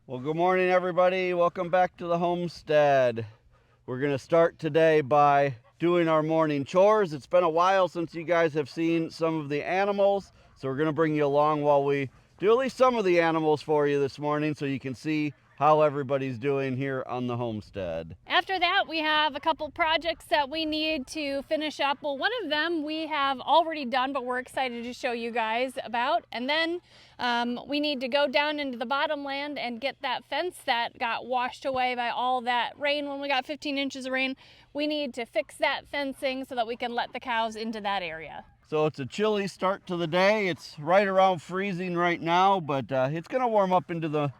Well, good morning, everybody. Welcome back to the homestead. We're going to start today by doing our morning chores. It's been a while since you guys have seen some of the animals, so we're going to bring you along while we do at least some of the animals for you this morning so you can see how everybody's doing here on the homestead. After that, we have a couple projects that we need to finish up. Well, one of them we have already done, but we're excited to show you guys about. And then we need to go down into the bottomland and get that fence that got washed away by all that rain when we got 15 inches of rain. We need to fix that fencing so that we can let the cows into that area. So it's a chilly start to the day. It's right around freezing right now, but it's going to warm up into the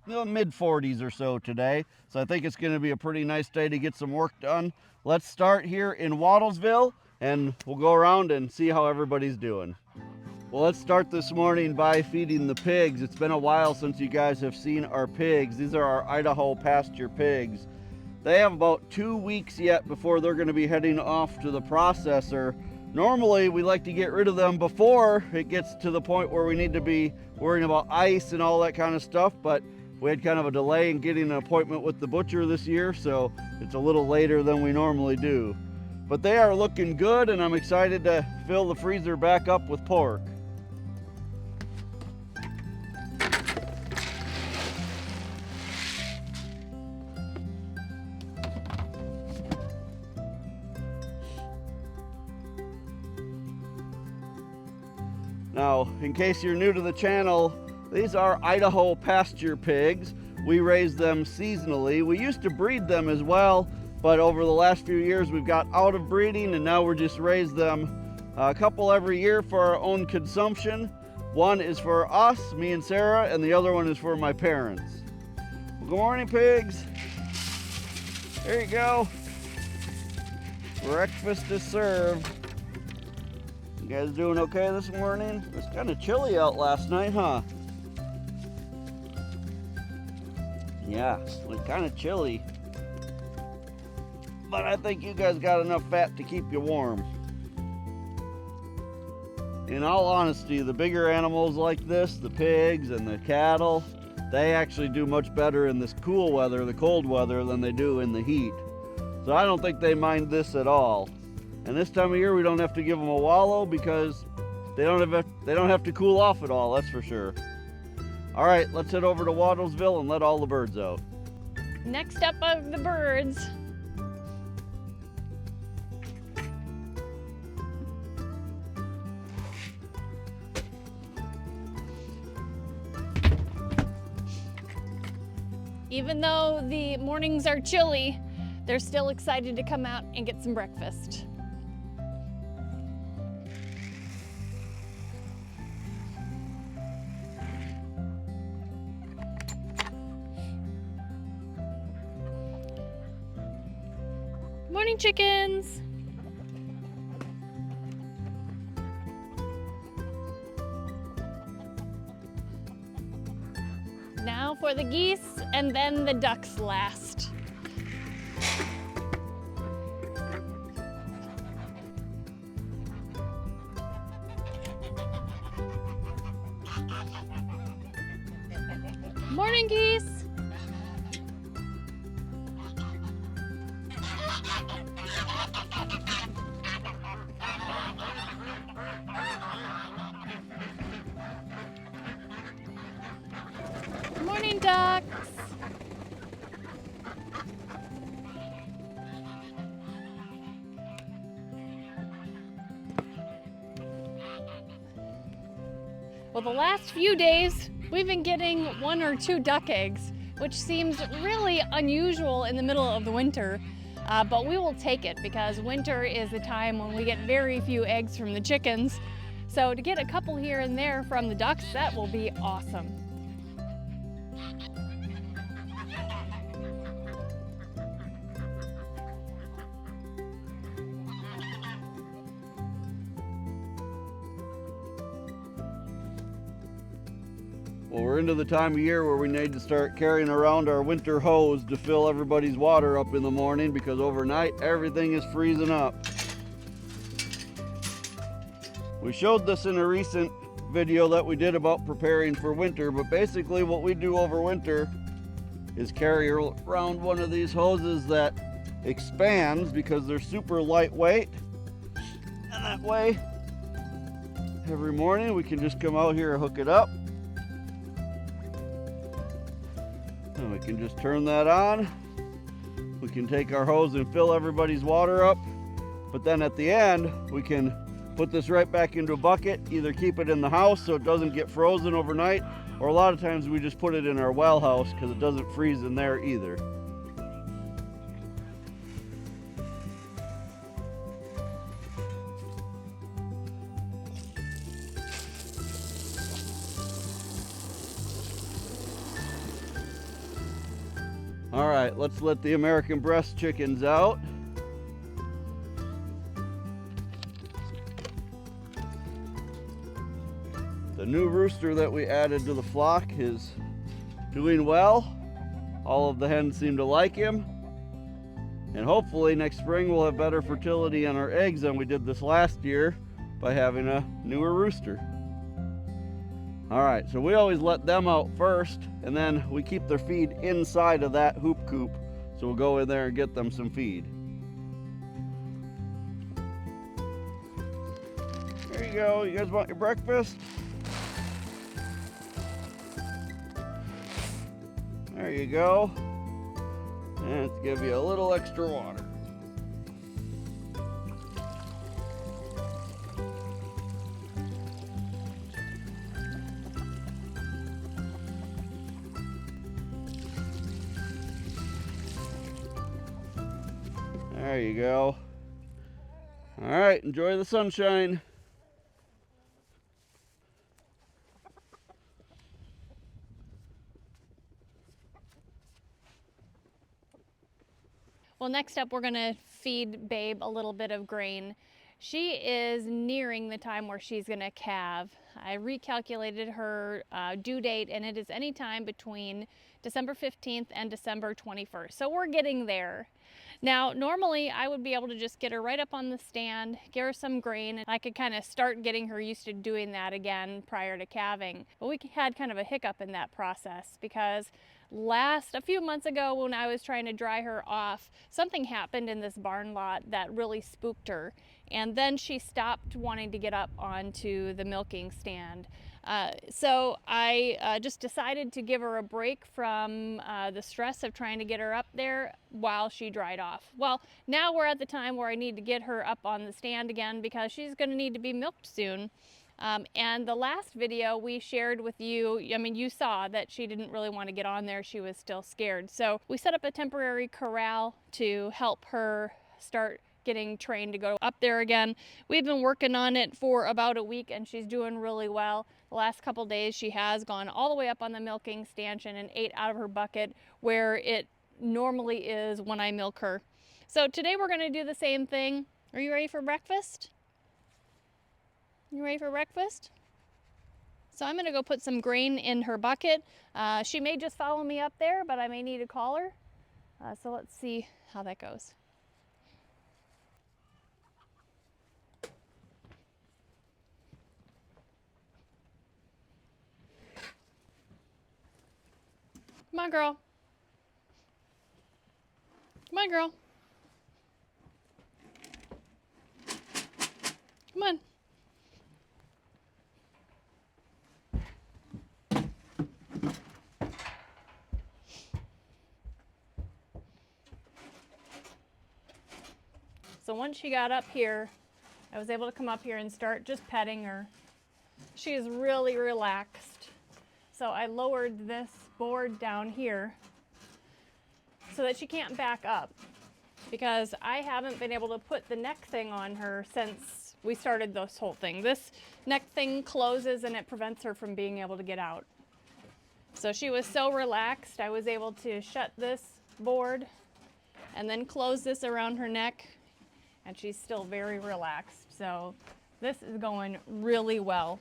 mid 40s or so today. So I think it's going to be a pretty nice day to get some work done. Let's start here in Wattlesville and we'll go around and see how everybody's doing. Well, let's start this morning by feeding the pigs. It's been a while since you guys have seen our pigs. These are our Idaho pasture pigs. They have about 2 weeks yet before they're going to be heading off to the processor. Normally, we like to get rid of them before it gets to the point where we need to be worrying about ice and all that kind of stuff, but we had kind of a delay in getting an appointment with the butcher this year, so it's a little later than we normally do. But they are looking good, and I'm excited to fill the freezer back up with pork. Now, in case you're new to the channel, these are Idaho pasture pigs. We raise them seasonally. We used to breed them as well, but over the last few years we've got out of breeding and now we're just raise them a couple every year for our own consumption. One is for us, me and Sarah, and the other one is for my parents. Well, good morning, pigs. There you go. Breakfast is served. You guys doing okay this morning? It was kind of chilly out last night, huh? Yeah, it was kind of chilly. But I think you guys got enough fat to keep you warm. In all honesty, the bigger animals like this, the pigs and the cattle, they actually do much better in this cool weather, the cold weather, than they do in the heat. So I don't think they mind this at all. And this time of year, we don't have to give them a wallow because they don't have to cool off at all, that's for sure. All right, let's head over to Wattlesville and let all the birds out. Next up of the birds. Even though the mornings are chilly, they're still excited to come out and get some breakfast. Morning, chickens. Now for the geese, and then the ducks last. Morning, geese. Morning, ducks. Well, the last few days, we've been getting 1 or 2 duck eggs, which seems really unusual in the middle of the winter, but we will take it because winter is a time when we get very few eggs from the chickens. So to get a couple here and there from the ducks, that will be awesome. Well, we're into the time of year where we need to start carrying around our winter hose to fill everybody's water up in the morning because overnight everything is freezing up. We showed this in a recent video that we did about preparing for winter, but basically what we do over winter is carry around one of these hoses that expands because they're super lightweight. And that way, every morning we can just come out here and hook it up. And we can just turn that on. We can take our hose and fill everybody's water up. But then at the end, we can put this right back into a bucket, either keep it in the house so it doesn't get frozen overnight, or a lot of times we just put it in our well house because it doesn't freeze in there either. All right, let's let the American breast chickens out. The new rooster that we added to the flock is doing well. All of the hens seem to like him. And hopefully next spring we'll have better fertility on our eggs than we did this last year by having a newer rooster. All right, so we always let them out first, and then we keep their feed inside of that hoop coop. So we'll go in there and get them some feed. There you go. You guys want your breakfast? There you go. And let's give you a little extra water. There you go. All right, enjoy the sunshine. Well, next up, we're gonna feed Babe a little bit of grain. She is nearing the time where she's gonna calve. I recalculated her due date, and it is any time between December 15th and December 21st. So we're getting there. Now, normally I would be able to just get her right up on the stand, give her some grain, and I could kind of start getting her used to doing that again prior to calving. But we had kind of a hiccup in that process because a few months ago when I was trying to dry her off, something happened in this barn lot that really spooked her. And then she stopped wanting to get up onto the milking stand. So I just decided to give her a break from the stress of trying to get her up there while she dried off. Well, now we're at the time where I need to get her up on the stand again because she's going to need to be milked soon. And the last video we shared with you, I mean, you saw that she didn't really want to get on there. She was still scared. So we set up a temporary corral to help her start getting trained to go up there again. We've been working on it for about a week and she's doing really well. The last couple days she has gone all the way up on the milking stanchion and ate out of her bucket where it normally is when I milk her. So today we're going to do the same thing. Are you ready for breakfast? You ready for breakfast? So I'm going to go put some grain in her bucket. She may just follow me up there, but I may need to call her. So let's see how that goes. Come on, girl. Come on, girl. Come on. So once she got up here, I was able to come up here and start just petting her. She is really relaxed. So I lowered this board down here so that she can't back up because I haven't been able to put the neck thing on her since we started this whole thing. This neck thing closes and it prevents her from being able to get out. So she was so relaxed, I was able to shut this board and then close this around her neck, and she's still very relaxed. So this is going really well.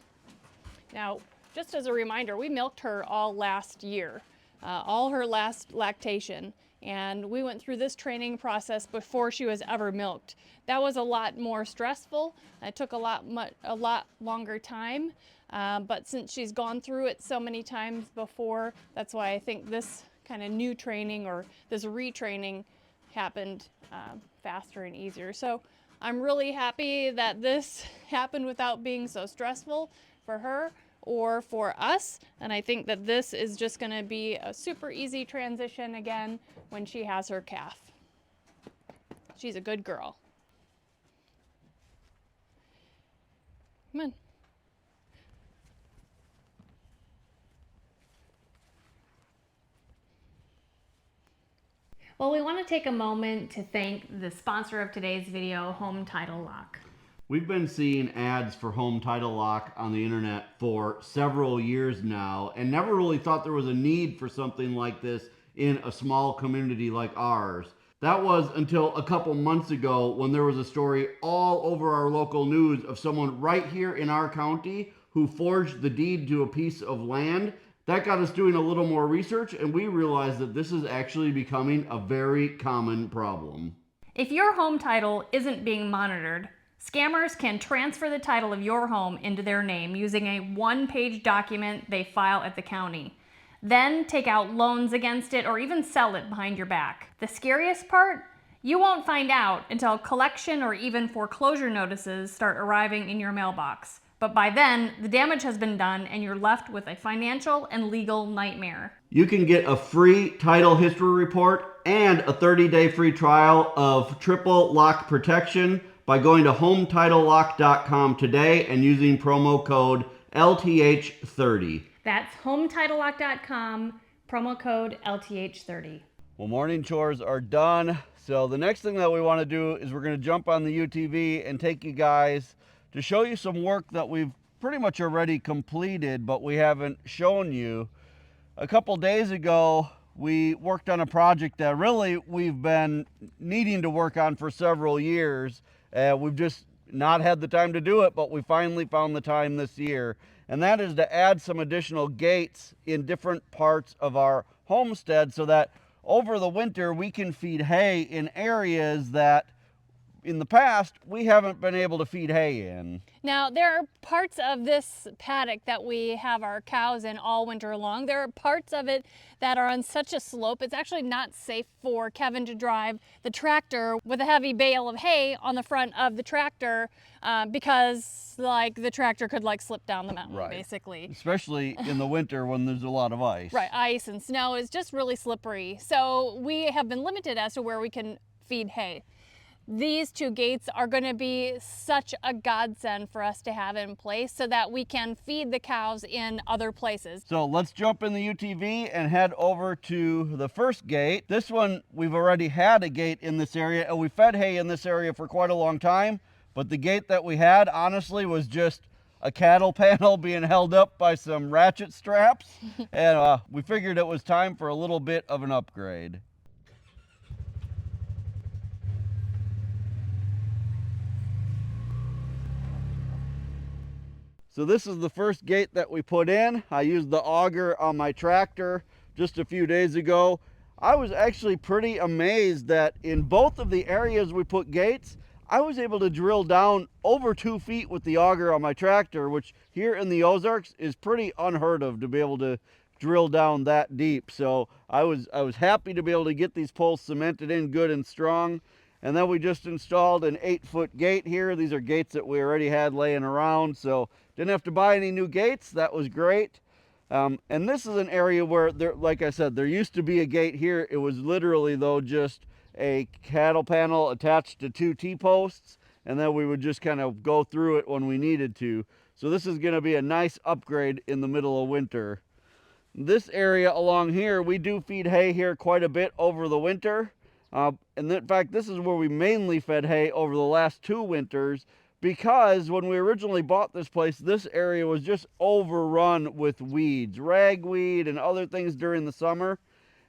Now, just as a reminder, we milked her all last year, all her last lactation, and we went through this training process before she was ever milked. That was a lot more stressful. It took a lot longer time, but since she's gone through it so many times before, that's why I think this kind of new training or this retraining happened faster and easier. So I'm really happy that this happened without being so stressful for her or for us. And I think that this is just going to be a super easy transition again when she has her calf. She's a good girl. Come on. Well, we want to take a moment to thank the sponsor of today's video, Home Title Lock. We've been seeing ads for home title lock on the internet for several years now and never really thought there was a need for something like this in a small community like ours. That was until a couple months ago when there was a story all over our local news of someone right here in our county who forged the deed to a piece of land. That got us doing a little more research, and we realized that this is actually becoming a very common problem. If your home title isn't being monitored, scammers can transfer the title of your home into their name using a one-page document they file at the county. Then take out loans against it or even sell it behind your back. The scariest part? You won't find out until collection or even foreclosure notices start arriving in your mailbox. But by then, the damage has been done and you're left with a financial and legal nightmare. You can get a free title history report and a 30-day free trial of triple lock protection by going to HometitleLock.com today and using promo code LTH30. That's HometitleLock.com, promo code LTH30. Well, morning chores are done. So the next thing that we want to do is we're going to jump on the UTV and take you guys to show you some work that we've pretty much already completed, but we haven't shown you. A couple days ago, we worked on a project that really we've been needing to work on for several years. We've just not had the time to do it, but we finally found the time this year. And that is to add some additional gates in different parts of our homestead so that over the winter we can feed hay in areas that in the past we haven't been able to feed hay in. Now, there are parts of this paddock that we have our cows in all winter long. There are parts of it that are on such a slope, it's actually not safe for Kevin to drive the tractor with a heavy bale of hay on the front of the tractor because the tractor could slip down the mountain, Right. Basically. Especially in the winter when there's a lot of ice. Right, ice and snow is just really slippery. So we have been limited as to where we can feed hay. These two gates are going to be such a godsend for us to have in place so that we can feed the cows in other places. So let's jump in the UTV and head over to the first gate. This one, we've already had a gate in this area and we fed hay in this area for quite a long time, but the gate that we had honestly was just a cattle panel being held up by some ratchet straps. And we figured it was time for a little bit of an upgrade. So this is the first gate that we put in. I used the auger on my tractor just a few days ago. I was actually pretty amazed that in both of the areas we put gates, I was able to drill down over 2 feet with the auger on my tractor, which here in the Ozarks is pretty unheard of to be able to drill down that deep. So I was happy to be able to get these poles cemented in good and strong. And then we just installed an 8-foot gate here. These are gates that we already had laying around, so didn't have to buy any new gates. That was great. And this is an area where, like I said, there used to be a gate here. It was literally, though, just a cattle panel attached to 2 T-posts, and then we would just kind of go through it when we needed to. So this is going to be a nice upgrade in the middle of winter. This area along here, we do feed hay here quite a bit over the winter. And in fact, this is where we mainly fed hay over the last 2 winters, because when we originally bought this place, this area was just overrun with weeds, ragweed and other things during the summer.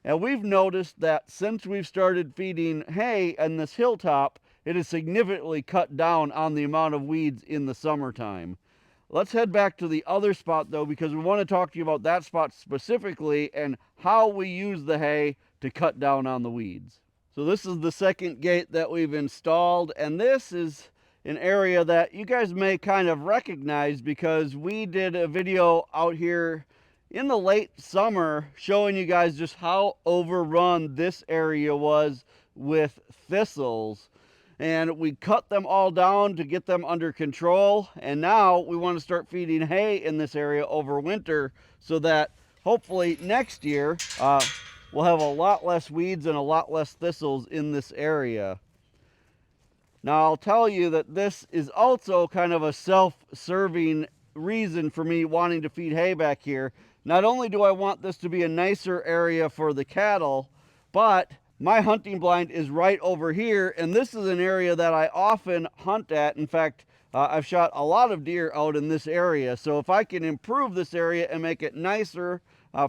And we've noticed that since we've started feeding hay on this hilltop, it has significantly cut down on the amount of weeds in the summertime. Let's head back to the other spot though, because we want to talk to you about that spot specifically and how we use the hay to cut down on the weeds. So this is the second gate that we've installed, and this is an area that you guys may kind of recognize because we did a video out here in the late summer showing you guys just how overrun this area was with thistles. And we cut them all down to get them under control. And now we want to start feeding hay in this area over winter so that hopefully next year we'll have a lot less weeds and a lot less thistles in this area. Now I'll tell you that this is also kind of a self-serving reason for me wanting to feed hay back here. Not only do I want this to be a nicer area for the cattle, but my hunting blind is right over here, and this is an area that I often hunt at. In fact, I've shot a lot of deer out in this area. So if I can improve this area and make it nicer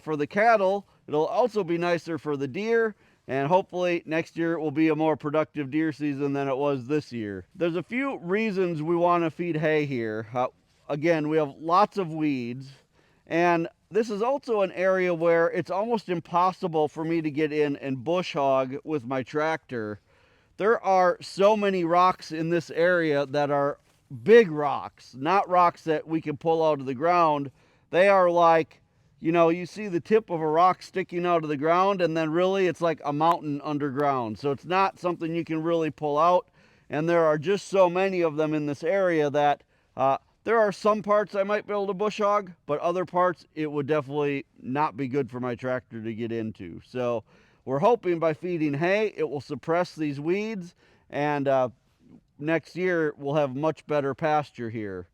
for the cattle, it'll also be nicer for the deer. And hopefully next year it will be a more productive deer season than it was this year. There's a few reasons we want to feed hay here. Again, we have lots of weeds, and this is also an area where it's almost impossible for me to get in and bush hog with my tractor. There are so many rocks in this area that are big rocks, not rocks that we can pull out of the ground. They are like, you know, you see the tip of a rock sticking out of the ground, and then really it's like a mountain underground. So it's not something you can really pull out. And there are just so many of them in this area that there are some parts I might be able to bush hog, but other parts it would definitely not be good for my tractor to get into. So we're hoping by feeding hay, it will suppress these weeds, and next year we'll have much better pasture here.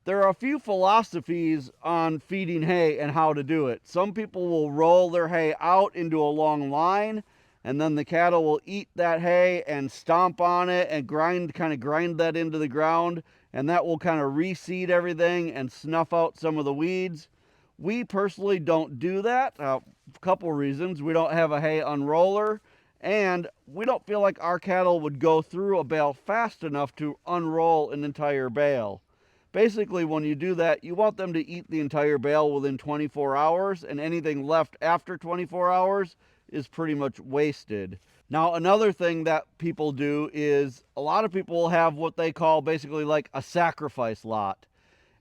There are a few philosophies on feeding hay and how to do it. Some people will roll their hay out into a long line, and then the cattle will eat that hay and stomp on it and kind of grind that into the ground, and that will kind of reseed everything and snuff out some of the weeds. We personally don't do that. A couple reasons. We don't have a hay unroller, and we don't feel like our cattle would go through a bale fast enough to unroll an entire bale. Basically, when you do that, you want them to eat the entire bale within 24 hours, and anything left after 24 hours is pretty much wasted. Now, another thing that people do is a lot of people will have what they call basically like a sacrifice lot.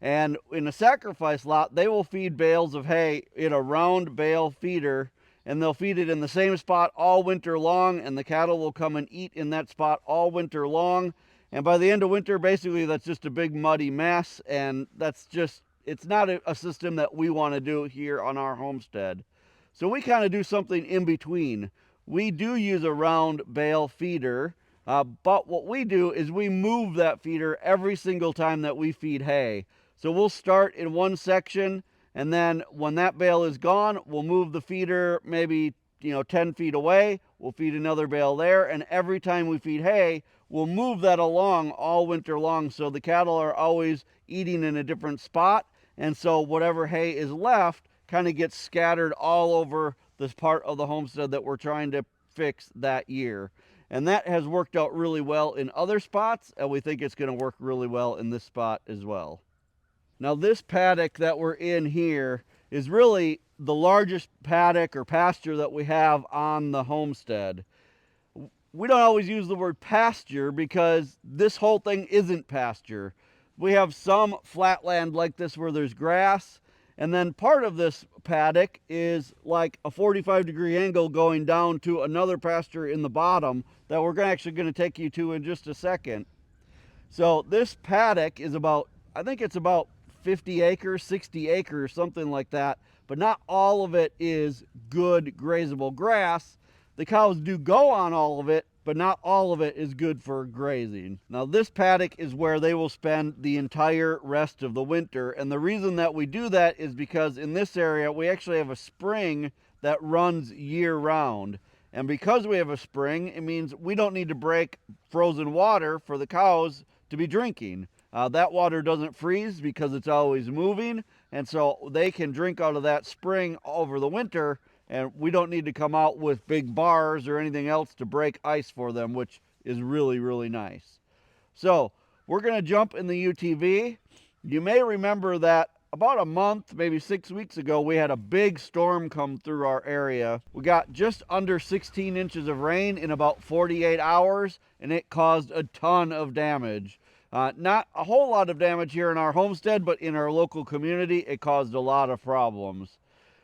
And in a sacrifice lot, they will feed bales of hay in a round bale feeder, and they'll feed it in the same spot all winter long, and the cattle will come and eat in that spot all winter long. And by the end of winter, basically, that's just a big muddy mess, and it's not a system that we want to do here on our homestead. So we kind of do something in between. We do use a round bale feeder, but what we do is we move that feeder every single time that we feed hay. So we'll start in one section, and then when that bale is gone, we'll move the feeder maybe 10 feet away. We'll feed another bale there, and every time we feed hay, we'll move that along all winter long, so the cattle are always eating in a different spot, and so whatever hay is left kind of gets scattered all over this part of the homestead that we're trying to fix that year. And that has worked out really well in other spots, and we think it's going to work really well in this spot as well. Now, this paddock that we're in here is really the largest paddock or pasture that we have on the homestead. We don't always use the word pasture because this whole thing isn't pasture. We have some flat land like this where there's grass, and then part of this paddock is like a 45-degree angle going down to another pasture in the bottom that we're actually going to take you to in just a second. So this paddock is I think it's about 50 acres, 60 acres, something like that, but not all of it is good grazable grass. The cows do go on all of it, but not all of it is good for grazing. Now, this paddock is where they will spend the entire rest of the winter, and the reason that we do that is because in this area we actually have a spring that runs year-round. And because we have a spring, it means we don't need to break frozen water for the cows to be drinking. That water doesn't freeze because it's always moving, and so they can drink out of that spring over the winter, and we don't need to come out with big bars or anything else to break ice for them, which is really, really nice. So we're going to jump in the UTV. You may remember that about a month, maybe 6 weeks ago, we had a big storm come through our area. We got just under 16 inches of rain in about 48 hours, and it caused a ton of damage. Not a whole lot of damage here in our homestead, but in our local community, it caused a lot of problems.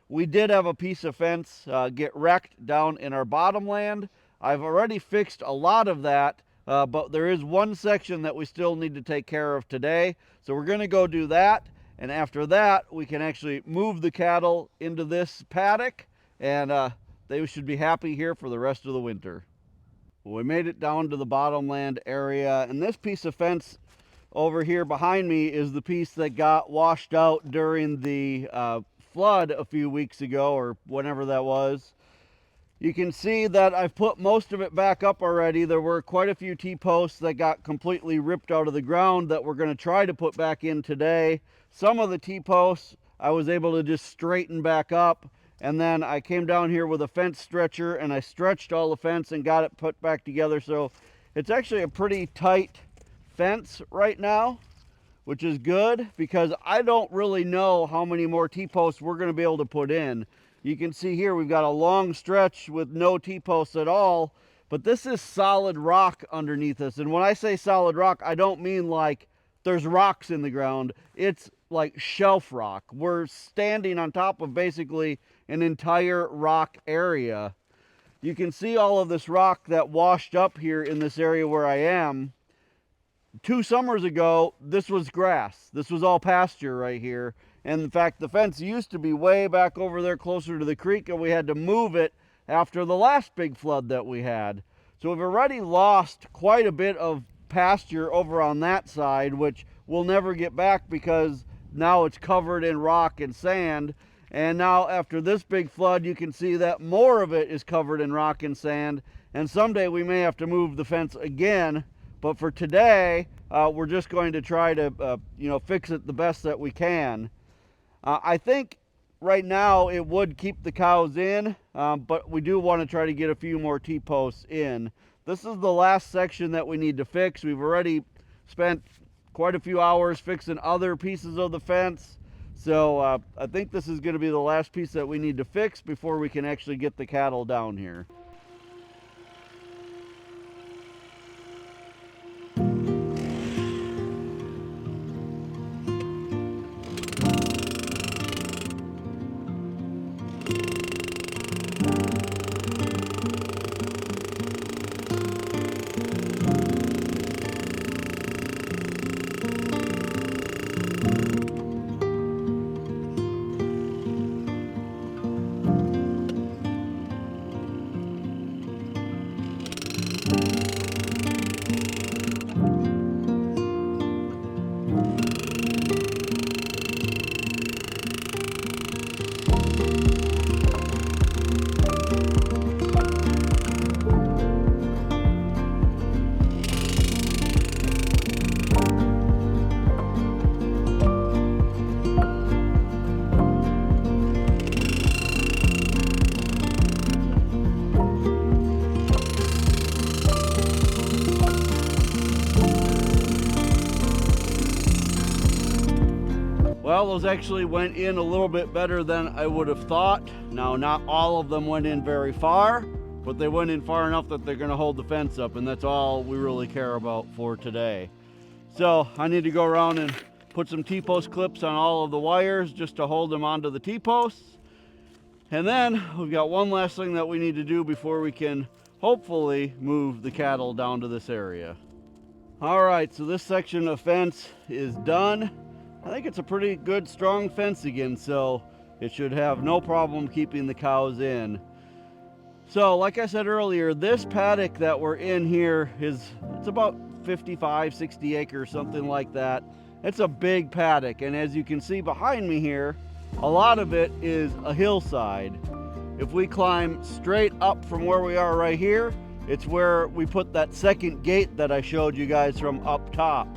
We did have a piece of fence get wrecked down in our bottomland. I've already fixed a lot of that, but there is one section that we still need to take care of today. So we're going to go do that. And after that, we can actually move the cattle into this paddock, and they should be happy here for the rest of the winter. We made it down to the bottomland area, and this piece of fence over here behind me is the piece that got washed out during the flood a few weeks ago, or whenever that was. You can see that I've put most of it back up already. There were quite a few T-posts that got completely ripped out of the ground that we're going to try to put back in today. Some of the T-posts I was able to just straighten back up, and then I came down here with a fence stretcher and I stretched all the fence and got it put back together. So it's actually a pretty tight fence right now, which is good because I don't really know how many more T-posts we're going to be able to put in. You can see here we've got a long stretch with no T-posts at all, but this is solid rock underneath us. And when I say solid rock, I don't mean like there's rocks in the ground. It's like shelf rock. We're standing on top of basically an entire rock area. You can see all of this rock that washed up here in this area where I am. 2 summers ago, this was grass. This was all pasture right here. And in fact, the fence used to be way back over there closer to the creek, and we had to move it after the last big flood that we had. So we've already lost quite a bit of pasture over on that side, which we'll never get back because now it's covered in rock and sand. And now after this big flood, you can see that more of it is covered in rock and sand. And someday we may have to move the fence again. But for today, we're just going to try to, fix it the best that we can. I think right now it would keep the cows in, but we do want to try to get a few more T-posts in. This is the last section that we need to fix. We've already spent quite a few hours fixing other pieces of the fence. So I think this is going to be the last piece that we need to fix before we can actually get the cattle down here. Well, those actually went in a little bit better than I would have thought. Now, not all of them went in very far, but they went in far enough that they're going to hold the fence up, and that's all we really care about for today. So I need to go around and put some T-post clips on all of the wires just to hold them onto the T-posts. And then we've got one last thing that we need to do before we can hopefully move the cattle down to this area. All right, so this section of fence is done. I think it's a pretty good strong fence again, so it should have no problem keeping the cows in. So like I said earlier, this paddock that we're in here it's about 55, 60 acres, something like that. It's a big paddock, and as you can see behind me here, a lot of it is a hillside. If we climb straight up from where we are right here, it's where we put that second gate that I showed you guys from up top.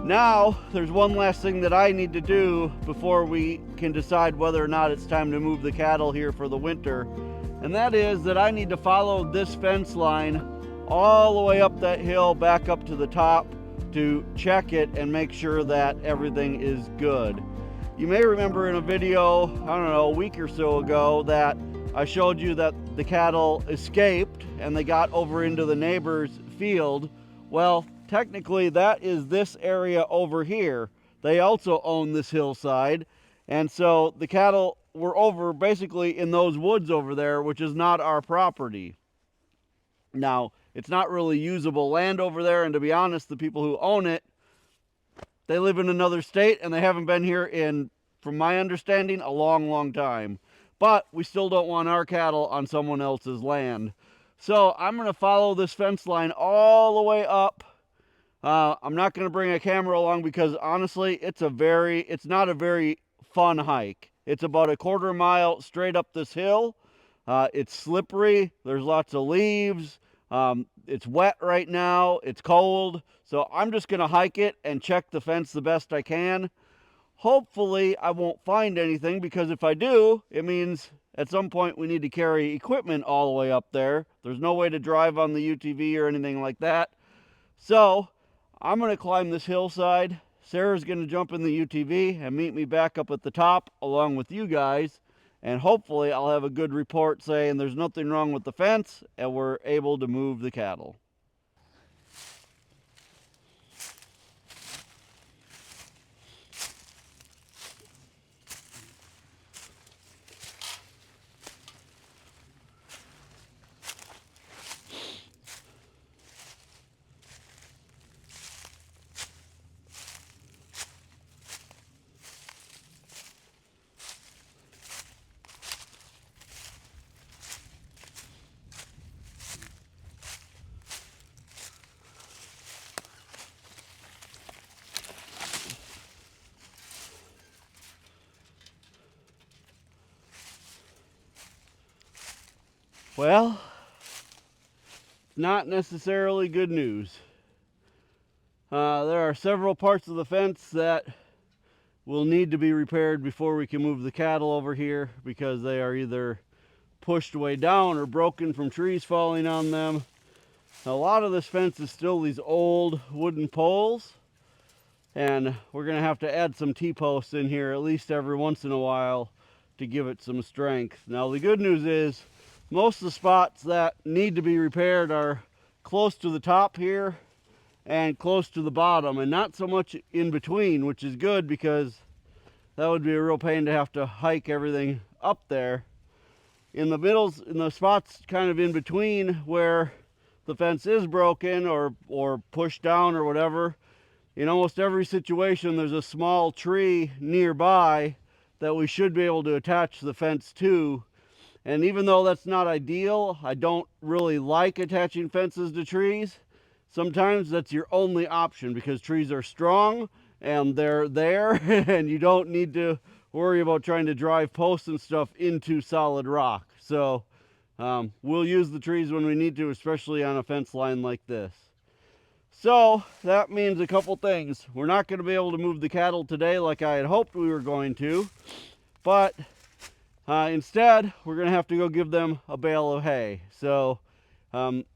Now, there's one last thing that I need to do before we can decide whether or not it's time to move the cattle here for the winter. And that is that I need to follow this fence line all the way up that hill back up to the top to check it and make sure that everything is good. You may remember in a video, I don't know, a week or so ago, that I showed you that the cattle escaped and they got over into the neighbor's field. Well, technically that is this area over here. They also own this hillside, and so the cattle were over basically in those woods over there, which is not our property. Now, it's not really usable land over there, and to be honest, the people who own it, they live in another state and they haven't been here in, from my understanding, a long time. But we still don't want our cattle on someone else's land. So I'm going to follow this fence line all the way up. I'm not going to bring a camera along because honestly, it's not a very fun hike. It's about a quarter mile straight up this hill. It's slippery. There's lots of leaves. It's wet right now. It's cold. So I'm just going to hike it and check the fence the best I can. Hopefully I won't find anything, because if I do, it means at some point we need to carry equipment all the way up there. There's no way to drive on the UTV or anything like that. So I'm going to climb this hillside. Sarah's going to jump in the UTV and meet me back up at the top along with you guys. And hopefully I'll have a good report saying there's nothing wrong with the fence and we're able to move the cattle. Well, not necessarily good news. There are several parts of the fence that will need to be repaired before we can move the cattle over here, because they are either pushed way down or broken from trees falling on them. A lot of this fence is still these old wooden poles, and we're going to have to add some T-posts in here at least every once in a while to give it some strength. Now the good news is most of the spots that need to be repaired are close to the top here and close to the bottom, and not so much in between, which is good because that would be a real pain to have to hike everything up there. In the middles, in the spots kind of in between where the fence is broken or pushed down or whatever, in almost every situation there's a small tree nearby that we should be able to attach the fence to. And even though that's not ideal, I don't really like attaching fences to trees. Sometimes that's your only option because trees are strong and they're there and you don't need to worry about trying to drive posts and stuff into solid rock. So we'll use the trees when we need to, especially on a fence line like this. So that means a couple things. We're not going to be able to move the cattle today like I had hoped we were going to, but instead we're going to have to go give them a bale of hay. So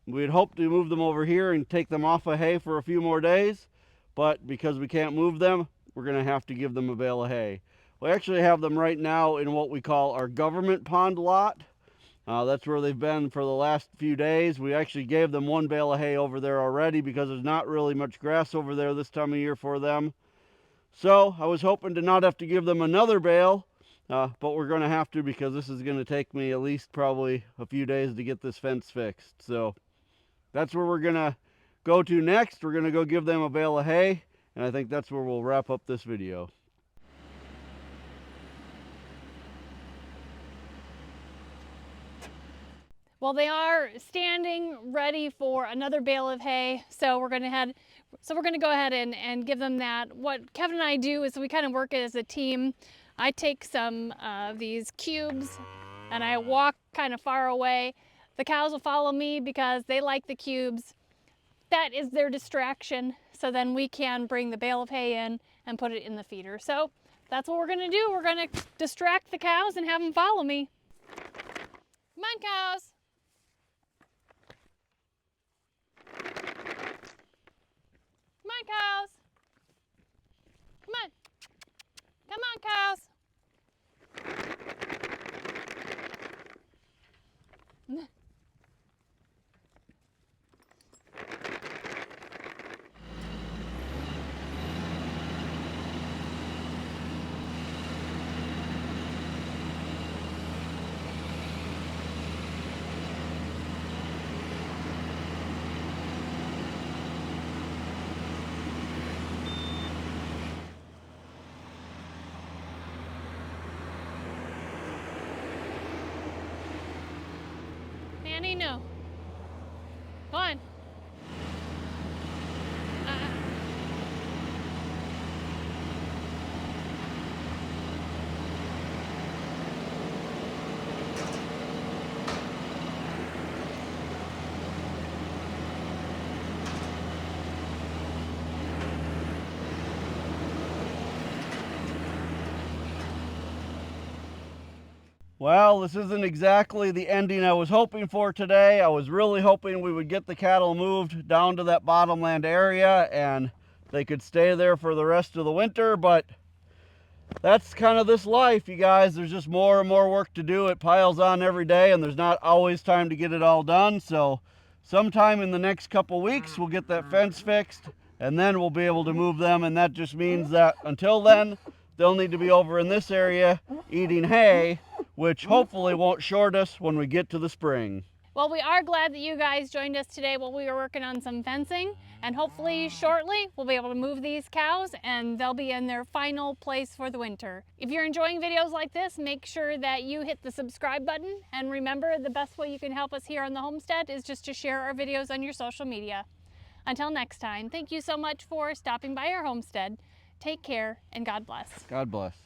we'd hoped to move them over here and take them off of hay for a few more days, but because we can't move them, we're going to have to give them a bale of hay. We actually have them right now in what we call our government pond lot. That's where they've been for the last few days. We actually gave them one bale of hay over there already because there's not really much grass over there this time of year for them. So I was hoping to not have to give them another bale, but we're going to have to because this is going to take me at least probably a few days to get this fence fixed. So that's where we're going to go to next. We're going to go give them a bale of hay, and I think that's where we'll wrap up this video. Well, they are standing ready for another bale of hay, so we're going to go ahead and give them that. What Kevin and I do is we kind of work as a team. I take some of these cubes and I walk kind of far away. The cows will follow me because they like the cubes. That is their distraction, so then we can bring the bale of hay in and put it in the feeder. So that's what we're going to do. We're going to distract the cows and have them follow me. Come on, cows. Come on, cows. Come on. Come on, cows. Annie, no. Go on. Well, this isn't exactly the ending I was hoping for today. I was really hoping we would get the cattle moved down to that bottomland area and they could stay there for the rest of the winter, but that's kind of this life, you guys. There's just more and more work to do. It piles on every day and there's not always time to get it all done. So sometime in the next couple weeks, we'll get that fence fixed and then we'll be able to move them. And that just means that until then, they'll need to be over in this area eating hay, which hopefully won't short us when we get to the spring. Well, we are glad that you guys joined us today while we were working on some fencing, and hopefully shortly we'll be able to move these cows and they'll be in their final place for the winter. If you're enjoying videos like this, make sure that you hit the subscribe button, and remember, the best way you can help us here on the homestead is just to share our videos on your social media. Until next time, thank you so much for stopping by our homestead. Take care and God bless. God bless.